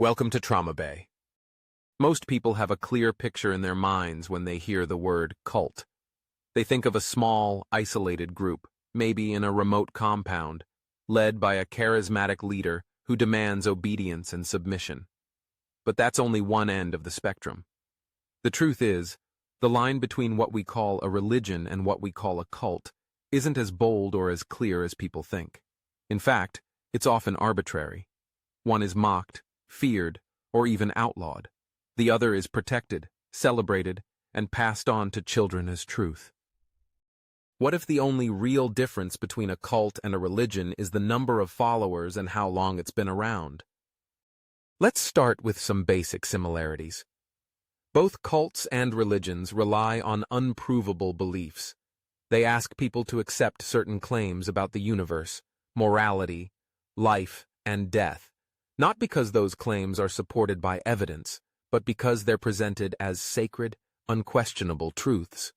Welcome to Trauma Bay. Most people have a clear picture in their minds when they hear the word cult. They think of a small, isolated group, maybe in a remote compound, led by a charismatic leader who demands obedience and submission. But that's only one end of the spectrum. The truth is, the line between what we call a religion and what we call a cult isn't as bold or as clear as people think. In fact, it's often arbitrary. One is mocked, feared, or even outlawed. The other is protected, celebrated, and passed on to children as truth. What if the only real difference between a cult and a religion is the number of followers and how long it's been around? Let's start with some basic similarities. Both cults and religions rely on unprovable beliefs. They ask people to accept certain claims about the universe, morality, life, and death, not because those claims are supported by evidence, but because they're presented as sacred, unquestionable truths.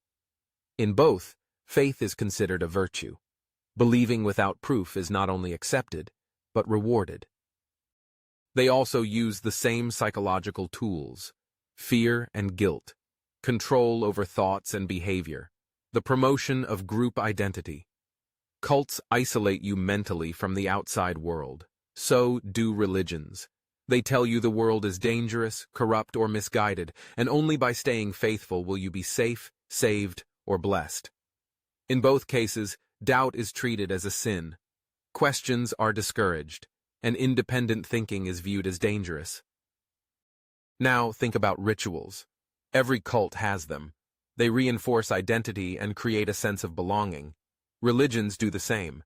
In both, faith is considered a virtue. Believing without proof is not only accepted, but rewarded. They also use the same psychological tools: fear and guilt, control over thoughts and behavior, the promotion of group identity. Cults isolate you mentally from the outside world. So do religions. They tell you the world is dangerous, corrupt, or misguided, and only by staying faithful will you be safe, saved, or blessed. In both cases, doubt is treated as a sin. Questions are discouraged, and independent thinking is viewed as dangerous. Now think about rituals. Every cult has them. They reinforce identity and create a sense of belonging. Religions do the same.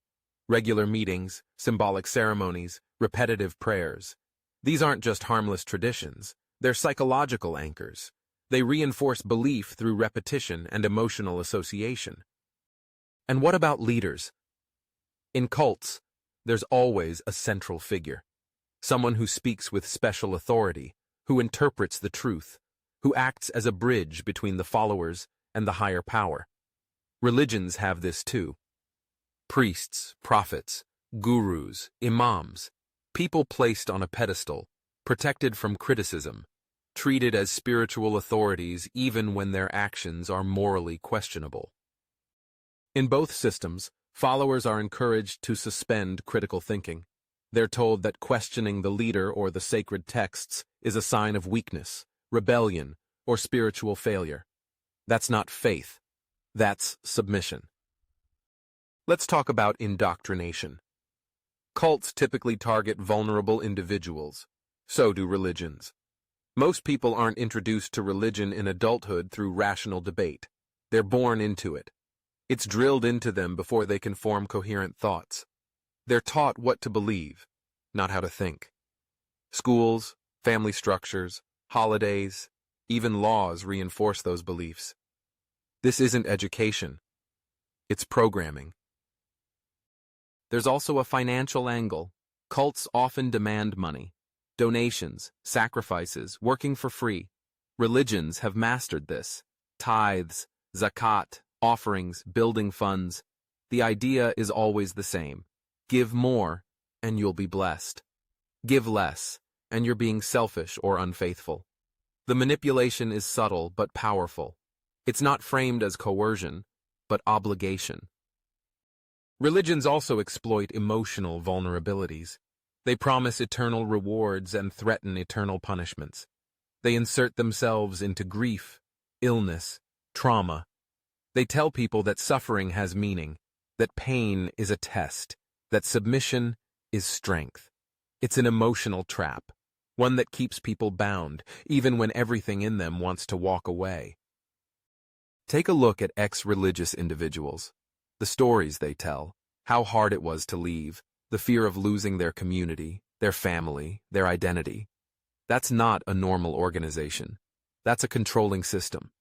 Regular meetings, symbolic ceremonies, repetitive prayers. These aren't just harmless traditions, they're psychological anchors. They reinforce belief through repetition and emotional association. And what about leaders? In cults, there's always a central figure. Someone who speaks with special authority, who interprets the truth, who acts as a bridge between the followers and the higher power. Religions have this too. Priests, prophets, gurus, imams, people placed on a pedestal, protected from criticism, treated as spiritual authorities even when their actions are morally questionable. In both systems, followers are encouraged to suspend critical thinking. They're told that questioning the leader or the sacred texts is a sign of weakness, rebellion, or spiritual failure. That's not faith. That's submission. Let's talk about indoctrination. Cults typically target vulnerable individuals. So do religions. Most people aren't introduced to religion in adulthood through rational debate. They're born into it. It's drilled into them before they can form coherent thoughts. They're taught what to believe, not how to think. Schools, family structures, holidays, even laws reinforce those beliefs. This isn't education. It's programming. There's also a financial angle. Cults often demand money. Donations, sacrifices, working for free. Religions have mastered this. Tithes, zakat, offerings, building funds. The idea is always the same. Give more, and you'll be blessed. Give less, and you're being selfish or unfaithful. The manipulation is subtle but powerful. It's not framed as coercion, but obligation. Religions also exploit emotional vulnerabilities. They promise eternal rewards and threaten eternal punishments. They insert themselves into grief, illness, trauma. They tell people that suffering has meaning, that pain is a test, that submission is strength. It's an emotional trap, one that keeps people bound, even when everything in them wants to walk away. Take a look at ex-religious individuals. The stories they tell, how hard it was to leave, the fear of losing their community, their family, their identity. That's not a normal organization. That's a controlling system.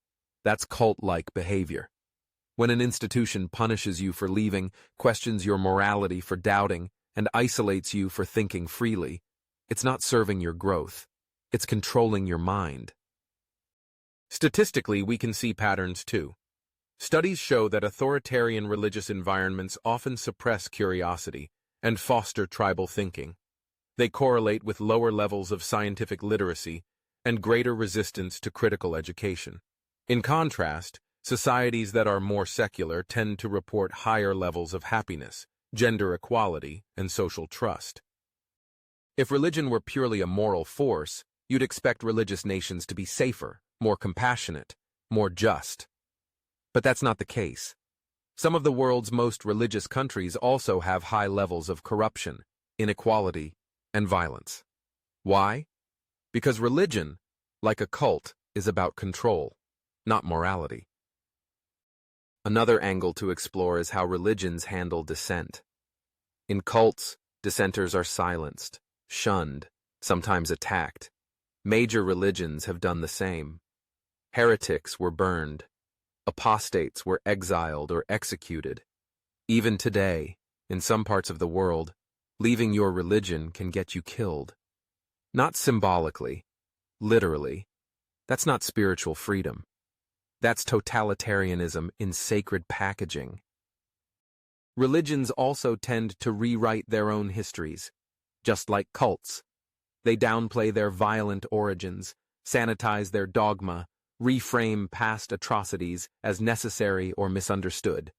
That's cult-like behavior. When an institution punishes you for leaving, questions your morality for doubting, and isolates you for thinking freely, it's not serving your growth. It's controlling your mind. Statistically, we can see patterns too. Studies show that authoritarian religious environments often suppress curiosity and foster tribal thinking. They correlate with lower levels of scientific literacy and greater resistance to critical education. In contrast, societies that are more secular tend to report higher levels of happiness, gender equality, and social trust. If religion were purely a moral force, you'd expect religious nations to be safer, more compassionate, more just. But that's not the case. Some of the world's most religious countries also have high levels of corruption, inequality, and violence. Why? Because religion, like a cult, is about control, not morality. Another angle to explore is how religions handle dissent. In cults, dissenters are silenced, shunned, sometimes attacked. Major religions have done the same. Heretics were burned. Apostates were exiled or executed. Even today, in some parts of the world, leaving your religion can get you killed. Not symbolically, literally. That's not spiritual freedom. That's totalitarianism in sacred packaging. Religions also tend to rewrite their own histories, just like cults. They downplay their violent origins, sanitize their dogma, reframe past atrocities as necessary or misunderstood.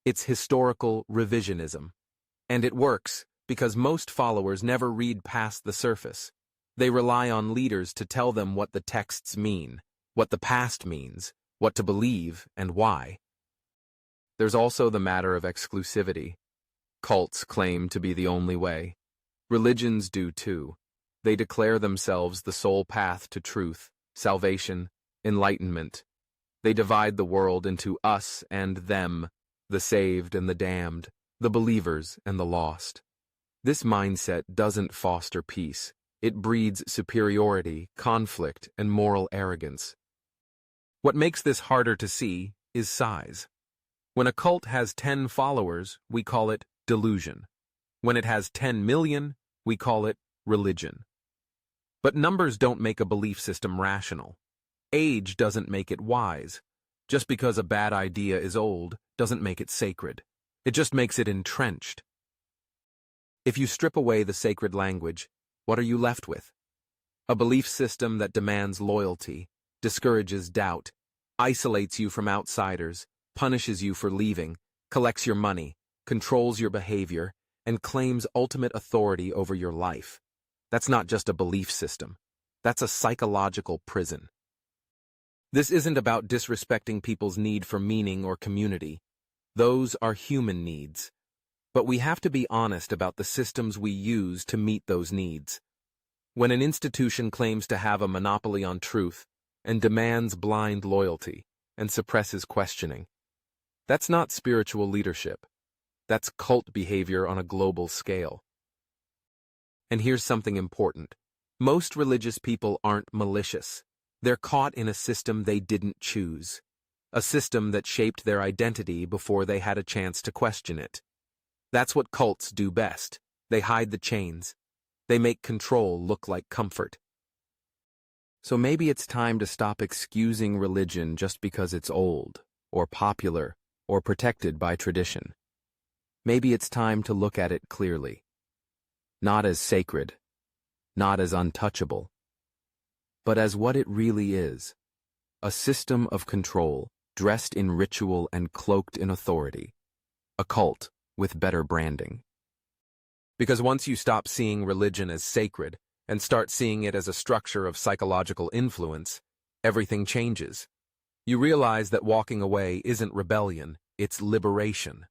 It's historical revisionism. And it works because most followers never read past the surface. They rely on leaders to tell them what the texts mean, what the past means, what to believe, and why. There's also the matter of exclusivity. Cults claim to be the only way. Religions do too. They declare themselves the sole path to truth, salvation, enlightenment. They divide the world into us and them, the saved and the damned, the believers and the lost. This mindset doesn't foster peace. It breeds superiority, conflict, and moral arrogance. What makes this harder to see is size. When a cult has 10 followers, we call it delusion. When it has 10 million, we call it religion. But numbers don't make a belief system rational. Age doesn't make it wise. Just because a bad idea is old doesn't make it sacred. It just makes it entrenched. If you strip away the sacred language, what are you left with? A belief system that demands loyalty, discourages doubt, isolates you from outsiders, punishes you for leaving, collects your money, controls your behavior, and claims ultimate authority over your life. That's not just a belief system. That's a psychological prison. This isn't about disrespecting people's need for meaning or community. Those are human needs. But we have to be honest about the systems we use to meet those needs. When an institution claims to have a monopoly on truth and demands blind loyalty and suppresses questioning, that's not spiritual leadership. That's cult behavior on a global scale. And here's something important. Most religious people aren't malicious. They're caught in a system they didn't choose. A system that shaped their identity before they had a chance to question it. That's what cults do best. They hide the chains. They make control look like comfort. So maybe it's time to stop excusing religion just because it's old, or popular, or protected by tradition. Maybe it's time to look at it clearly. Not as sacred, not as untouchable, but as what it really is. A system of control, dressed in ritual and cloaked in authority. A cult with better branding. Because once you stop seeing religion as sacred and start seeing it as a structure of psychological influence, everything changes. You realize that walking away isn't rebellion, it's liberation.